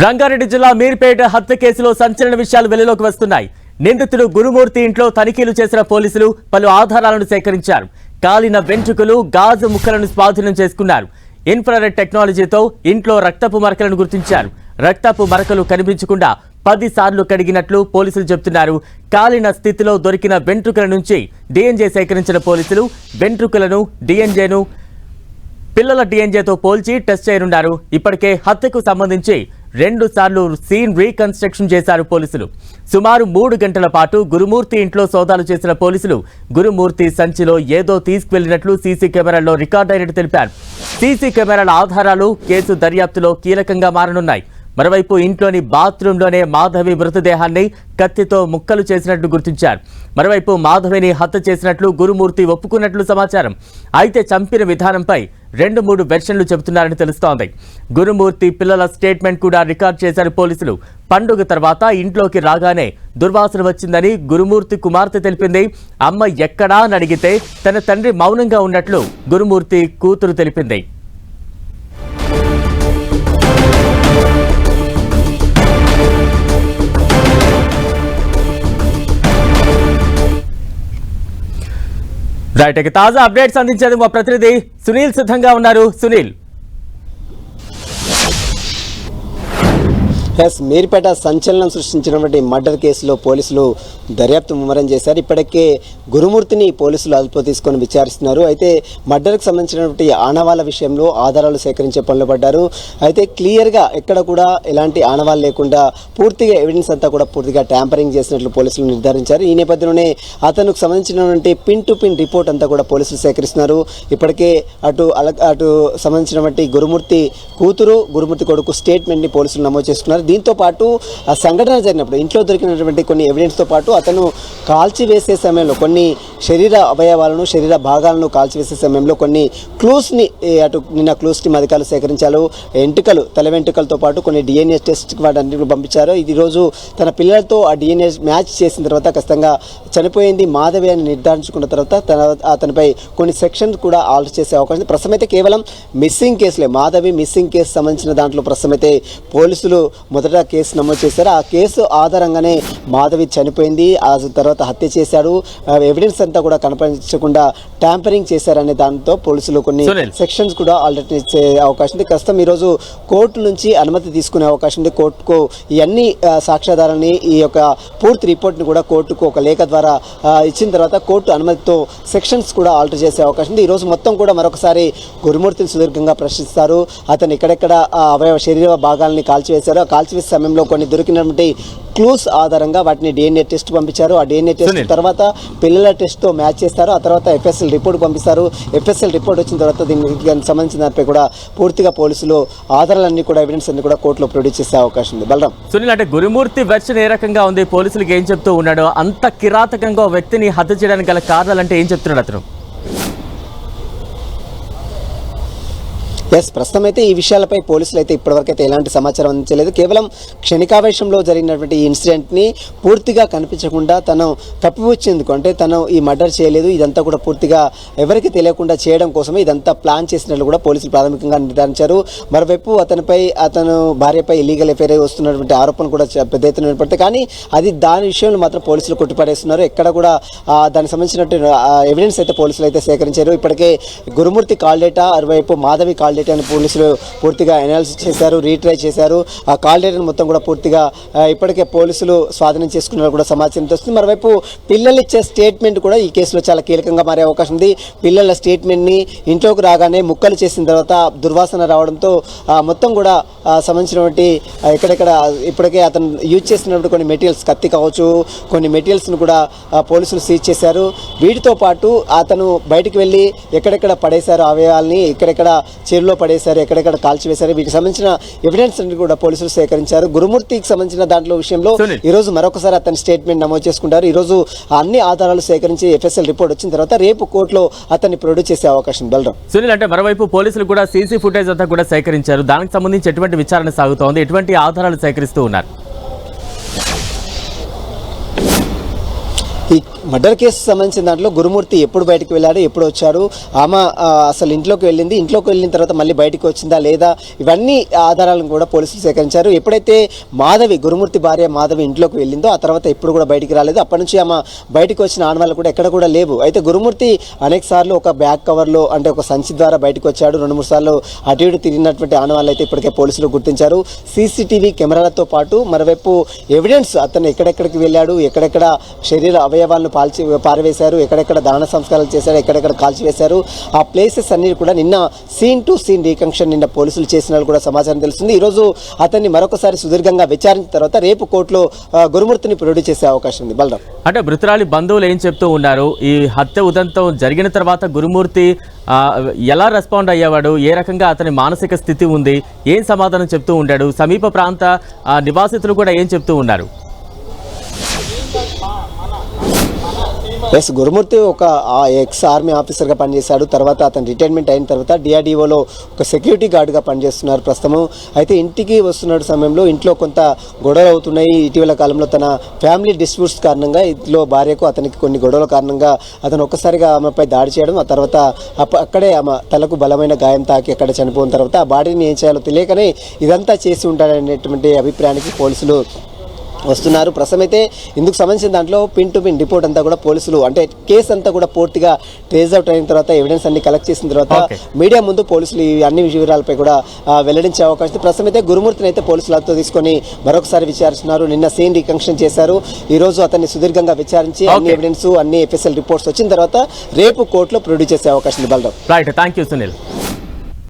రంగారెడ్డి జిల్లా మీర్పేట హత్య కేసులో సంచలన విషయాలు వెలుగులోకి వస్తున్నాయి. నిందితుడు గురుమూర్తి ఇంట్లో తనిఖీలు చేసిన పోలీసులు పలు ఆధారాలను సేకరించారు. కాలిన వెంట్రుకలు, గాజు ముక్కలను స్వాధీనం చేసుకున్నారు. ఇన్ఫ్రారెడ్ టెక్నాలజీతో ఇంట్లో రక్తపు మరకలను గుర్తించారు. రక్తపు మరకలు కనిపించకుండా 10 సార్లు కడిగినట్లు పోలీసులు చెబుతున్నారు. కాలిన స్థితిలో దొరికిన వెంట్రుకల నుంచి డిఎన్ఏ సేకరించిన పోలీసులు వెంట్రుకలను పిల్లల డిఎన్ఏతో పోల్చి టెస్ట్ చేయనున్నారు. ఇప్పటికే హత్యకు సంబంధించి 2 సార్లు సీన్ రీకన్స్ట్రక్షన్ చేశారు పోలీసులు. సుమారు 3 గంటల పాటు గురుమూర్తి ఇంట్లో సోదాలు చేసిన పోలీసులు గురుమూర్తి సంచిలో ఏదో తీసుకువెళ్లినట్లు సీసీ కెమెరాల్లో రికార్డ్ అయినట్టు తెలిపారు. సీసీ కెమెరాల ఆధారాలు కేసు దర్యాప్తులో కీలకంగా మారనున్నాయి. మరోవైపు ఇంట్లోని బాత్రూంలోనే మాధవి మృతదేహాన్ని కత్తితో ముక్కలు చేసినట్లు గుర్తించారు. మరోవైపు మాధవిని హత్య చేసినట్లు గురుమూర్తి ఒప్పుకున్నట్లు సమాచారం. అయితే చంపిన విధానంపై 2-3 వెర్షన్లు చెబుతున్నారని తెలుస్తోంది. గురుమూర్తి పిల్లల స్టేట్మెంట్ కూడా రికార్డ్ చేశారు పోలీసులు. పండుగ తర్వాత ఇంట్లోకి రాగానే దుర్వాసన వచ్చిందని గురుమూర్తి కుమార్తె తెలిపింది. అమ్మ ఎక్కడా అని అడిగితే తన తండ్రి మౌనంగా ఉన్నట్లు గురుమూర్తి కూతురు తెలిపింది. రైట్, తాజా అప్డేట్స్ అందించేందుకు మా ప్రతినిధి సునీల్ సిద్ధంగా ఉన్నారు. సునీల్, మీర్పేట సంచలనం సృష్టించినటువంటి మర్డర్ కేసులో పోలీసులు దర్యాప్తు ముమ్మరం చేశారు. ఇప్పటికే గురుమూర్తిని పోలీసులు అదుపులో తీసుకొని విచారిస్తున్నారు. అయితే మర్డర్కి సంబంధించినటువంటి ఆనవాళ్ళ విషయంలో ఆధారాలు సేకరించే పనులు పడ్డారు. అయితే క్లియర్గా ఎక్కడ కూడా ఎలాంటి ఆనవాళ్ళు లేకుండా పూర్తిగా ఎవిడెన్స్ అంతా కూడా పూర్తిగా ట్యాంపరింగ్ చేసినట్లు పోలీసులు నిర్ధారించారు. ఈ నేపథ్యంలోనే అతనికి సంబంధించినటువంటి పిన్ టు పిన్ రిపోర్ట్ అంతా కూడా పోలీసులు సేకరిస్తున్నారు. ఇప్పటికే అటు సంబంధించినటువంటి గురుమూర్తి కూతురు, గురుమూర్తి కొడుకు స్టేట్మెంట్ని పోలీసులు నమోదు చేసుకున్నారు. దీంతో పాటు ఆ సంఘటన జరిగినప్పుడు ఇంట్లో దొరికినటువంటి కొన్ని ఎవిడెన్స్తో పాటు అతను కాల్చివేసే సమయంలో కొన్ని శరీర అవయవాలను, శరీర భాగాలను కాల్చివేసే సమయంలో కొన్ని క్లూస్ని నిన్న అధికారులు సేకరించారు. ఎంటుకలు, తల వెంట్రుకలతో పాటు కొన్ని డిఎన్ఏ టెస్ట్కి వాటిని పంపించారు. ఇది రోజు తన పిల్లలతో ఆ డిఎన్ఏ మ్యాచ్ చేసిన తర్వాత ఖచ్చితంగా చనిపోయింది మాధవి అని నిర్ధారించుకున్న తర్వాత అతనిపై కొన్ని సెక్షన్స్ కూడా ఆల్టర్ చేసే అవకాశం ఉంది. ప్రస్తుతం అయితే కేవలం మిస్సింగ్ కేసులే, మాధవి మిస్సింగ్ కేసు సంబంధించిన దాంట్లో ప్రస్తుతం అయితే పోలీసులు మొదట కేసు నమోదు చేశారు. ఆ కేసు ఆధారంగానే మాధవి చనిపోయింది, ఆ తర్వాత హత్య చేశారు, ఎవిడెన్స్ అంతా కూడా కనపరించకుండా ట్యాంపరింగ్ చేశారనే దాంతో పోలీసులు కొన్ని సెక్షన్స్ కూడా ఆల్రెడీ ఇచ్చే అవకాశం ఉంది. ప్రస్తుతం ఈరోజు కోర్టు నుంచి అనుమతి తీసుకునే అవకాశం ఉంది. కోర్టుకు ఇవన్నీ సాక్ష్యాధారాన్ని, ఈ యొక్క పూర్తి రిపోర్ట్ని కూడా కోర్టుకు ఒక లేఖ ద్వారా ఇచ్చిన తర్వాత కోర్టు అనుమతితో సెక్షన్స్ కూడా ఆల్టర్ చేసే అవకాశం ఉంది. ఈరోజు మొత్తం కూడా మరొకసారి గురుమూర్తిని సుదీర్ఘంగా ప్రశ్నిస్తారు. అతను ఎక్కడెక్కడ అవయవ శరీర భాగాలని కాల్చివేశారు, ఆ కాల్చివేసే సమయంలో కొన్ని దొరికినటువంటి క్లూస్ ఆధారంగా వాటిని డిఎన్ఏ టెస్ట్ పంపించారు. ఆ డిఎన్ఏ టెస్ట్ తర్వాత పిల్లల టెస్ట్తో మ్యాచ్ చేస్తారు. ఆ తర్వాత ఎఫ్ఎస్ఎల్ రిపోర్ట్ పంపిస్తారు. ఎఫ్ఎస్ఎల్ రిపోర్ట్ వచ్చిన తర్వాత దీనికి సంబంధించిన దానిపై కూడా పూర్తిగా పోలీసులు ఆధారాలన్నీ కూడా, ఎవిడెన్స్ అన్ని కూడా కోర్టులో ప్రొడ్యూస్ చేసే అవకాశం ఉంది. బలరాం, సునీల్, అంటే గురుమూర్తి వెర్షన్ ఏ రకంగా ఉంది, పోలీసులకు ఏం చెప్తూ ఉన్నాడు, అంత కిరాతకంగా వ్యక్తిని హత్య చేయడానికి గల కారణాలంటే ఏం చెప్తున్నాడు అతను? ప్రస్తుతం అయితే ఈ విషయాలపై పోలీసులు అయితే ఇప్పటివరకు అయితే ఎలాంటి సమాచారం అందించలేదు. కేవలం క్షణికావేశంలో జరిగినటువంటి ఈ ఇన్సిడెంట్ని పూర్తిగా కనిపించకుండా తను కప్పిపుచ్చేందుకు, అంటే తను ఈ మర్డర్ చేయలేదు, ఇదంతా కూడా పూర్తిగా ఎవరికి తెలియకుండా చేయడం కోసమే ఇదంతా ప్లాన్ చేసినట్లు కూడా పోలీసులు ప్రాథమికంగా నిర్ధారించారు. మరోవైపు అతను భార్యపై ఇల్లీగల్ ఎఫైర్ వస్తున్నటువంటి ఆరోపణలు కూడా పెద్ద ఎత్తున ఏర్పడతాయి. కానీ దాని విషయంలో మాత్రం పోలీసులు కొట్టిపడేస్తున్నారు. ఎక్కడ కూడా దానికి సంబంధించినట్టు ఎవిడెన్స్ అయితే పోలీసులు అయితే సేకరించారు. ఇప్పటికే గురుమూర్తి కాల్ డేటా, అటువైపు మాధవి కాల్ డేటా అని పోలీసులు పూర్తిగా అనాలిసిస్ చేశారు, రీట్రై చేశారు. ఆ కాల్ డేటాను మొత్తం కూడా పూర్తిగా ఇప్పటికే పోలీసులు స్వాధీనం చేసుకున్నారు కూడా సమాచారం వస్తుంది. మరోవైపు పిల్లలు ఇచ్చే స్టేట్మెంట్ కూడా ఈ కేసులో చాలా కీలకంగా మారే అవకాశం ఉంది. పిల్లల స్టేట్మెంట్ని ఇంట్లోకి రాగానే ముక్కలు చేసిన తర్వాత దుర్వాసన రావడంతో మొత్తం కూడా సంబంధించినటువంటి ఎక్కడెక్కడ ఇప్పటికే అతను యూజ్ చేసినటువంటి కొన్ని మెటీరియల్స్, కత్తి కావచ్చు, కొన్ని మెటీరియల్స్ను కూడా పోలీసులు సీజ్ చేశారు. వీటితో పాటు అతను బయటికి వెళ్ళి ఎక్కడెక్కడ పడేశారు అవయవాల్ని, ఎక్కడెక్కడ చెరువులో పడేశారు, ఎక్కడెక్కడ కాల్చివేశారు, వీటికి సంబంధించిన ఎవిడెన్స్ అన్ని కూడా పోలీసులు సేకరించారు. గురుమూర్తికి సంబంధించిన దాంట్లో విషయంలో ఈ రోజు మరొకసారి అతని స్టేట్మెంట్ నమోదు చేసుకుంటారు. ఈ రోజు అన్ని ఆధారాలు సేకరించి ఎఫ్ఎస్ఎల్ రిపోర్ట్ వచ్చిన తర్వాత రేపు కోర్టులో అతన్ని ప్రొడ్యూస్ చేసే అవకాశం. బలరాం, సునీల్, అంటే మరోవైపు పోలీసులు కూడా సీసీ ఫుటేజ్ అంతా కూడా సేకరించారు. దానికి సంబంధించి ఎటువంటి విచారణ సాగుతోంది, ఎటువంటి ఆధారాలు సేకరిస్తూ ఉన్నారు? మర్డర్ కేసు సంబంధించిన దాంట్లో గురుమూర్తి ఎప్పుడు బయటకు వెళ్ళాడు, ఎప్పుడు వచ్చాడు, ఆమె అసలు ఇంట్లోకి వెళ్ళిన తర్వాత మళ్ళీ బయటకు వచ్చిందా లేదా, ఇవన్నీ ఆధారాలను కూడా పోలీసులు సేకరించారు. ఎప్పుడైతే గురుమూర్తి భార్య మాధవి ఇంట్లోకి వెళ్ళిందో ఆ తర్వాత ఎప్పుడు కూడా బయటికి రాలేదు. అప్పటి నుంచి ఆమె బయటకు వచ్చిన ఆనవాళ్ళు కూడా ఎక్కడ కూడా లేవు. అయితే గురుమూర్తి అనేక సార్లు ఒక బ్యాగ్ కవర్లో అంటే ఒక సంచి ద్వారా బయటకు వచ్చాడు. 2-3 సార్లు అటు ఇటు తిరిగినటువంటి ఆనవాళ్ళు అయితే ఇప్పటికే పోలీసులు గుర్తించారు. సీసీటీవీ కెమెరాలతో పాటు మరోవైపు ఎవిడెన్స్ అతను ఎక్కడెక్కడికి వెళ్ళాడు, ఎక్కడెక్కడ శరీర అవయవాలను పారవేశారు, ఎక్కడెక్కడ దాన సంస్కారాలు చేశారు, ఎక్కడెక్కడ కాల్చివేశారు, ఆ ప్లేసెస్ అన్ని కూడా నిన్న సీన్ టు సీన్ రీకన్స్ట్రక్షన్ నిన్న పోలీసులు చేసినట్లు కూడా సమాచారం తెలుస్తుంది. ఈరోజు అతన్ని మరొకసారి సుదీర్ఘంగా విచారించిన తర్వాత రేపు కోర్టులో గురుమూర్తిని ప్రొడ్యూస్ చేసే అవకాశం ఉంది. బలరాం, అంటే మృతురాలి బంధువులు ఏం చెప్తూ ఉన్నారు? ఈ హత్య ఉదంతం జరిగిన తర్వాత గురుమూర్తి ఎలా రెస్పాండ్ అయ్యేవాడు, ఏ రకంగా అతని మానసిక స్థితి ఉంది, ఏం సమాధానం చెప్తూ ఉంటాడు, సమీప ప్రాంత నివాసితులు కూడా ఏం చెప్తూ ఉన్నారు? గురుమూర్తి ఒక ఎక్స్ ఆర్మీ ఆఫీసర్గా పనిచేశాడు. తర్వాత అతను రిటైర్మెంట్ అయిన తర్వాత డిఆర్డీఓలో ఒక సెక్యూరిటీ గార్డ్గా పనిచేస్తున్నారు ప్రస్తుతం. అయితే ఇంటికి వస్తున్న సమయంలో ఇంట్లో కొంత గొడవలు అవుతున్నాయి. ఇటీవల కాలంలో తన ఫ్యామిలీ డిస్ప్యూట్స్ కారణంగా ఇంట్లో భార్యకు అతనికి కొన్ని గొడవల కారణంగా అతను ఒక్కసారిగా ఆమెపై దాడి చేయడం, ఆ తర్వాత అక్కడే ఆమె తలకు బలమైన గాయం తాకి అక్కడ చనిపోయిన తర్వాత ఆ బాడీని ఏం చేయాలో తెలియకనే ఇదంతా చేసి ఉంటాడనేటువంటి అభిప్రాయానికి పోలీసులు వస్తున్నారు. ప్రస్తుతం అయితే ఇందుకు సంబంధించిన దాంట్లో పిన్ టు పిన్ రిపోర్ట్ అంతా కూడా పోలీసులు అంటే కేసు అంతా కూడా పూర్తిగా ట్రేస్ అవుట్ అయిన తర్వాత ఎవిడెన్స్ అన్ని కలెక్ట్ చేసిన తర్వాత మీడియా ముందు పోలీసులు ఈ అన్ని వివరాలపై కూడా వెల్లడించే అవకాశం. ప్రస్తుతం అయితే గురుమూర్తిని అయితే పోలీసులు అదుపులో తీసుకొని మరొకసారి విచారిస్తున్నారు. నిన్న సీన్ రీకన్స్ట్రక్షన్ చేశారు. ఈ రోజు అతన్ని సుదీర్ఘంగా విచారించి అన్ని ఎవిడెన్స్ అన్ని ఎఫ్ఎస్ఎల్ రిపోర్ట్స్ వచ్చిన తర్వాత రేపు కోర్టులో ప్రొడ్యూస్ చేసే అవకాశం ఉంది. Balaram, right, thank you Sunil.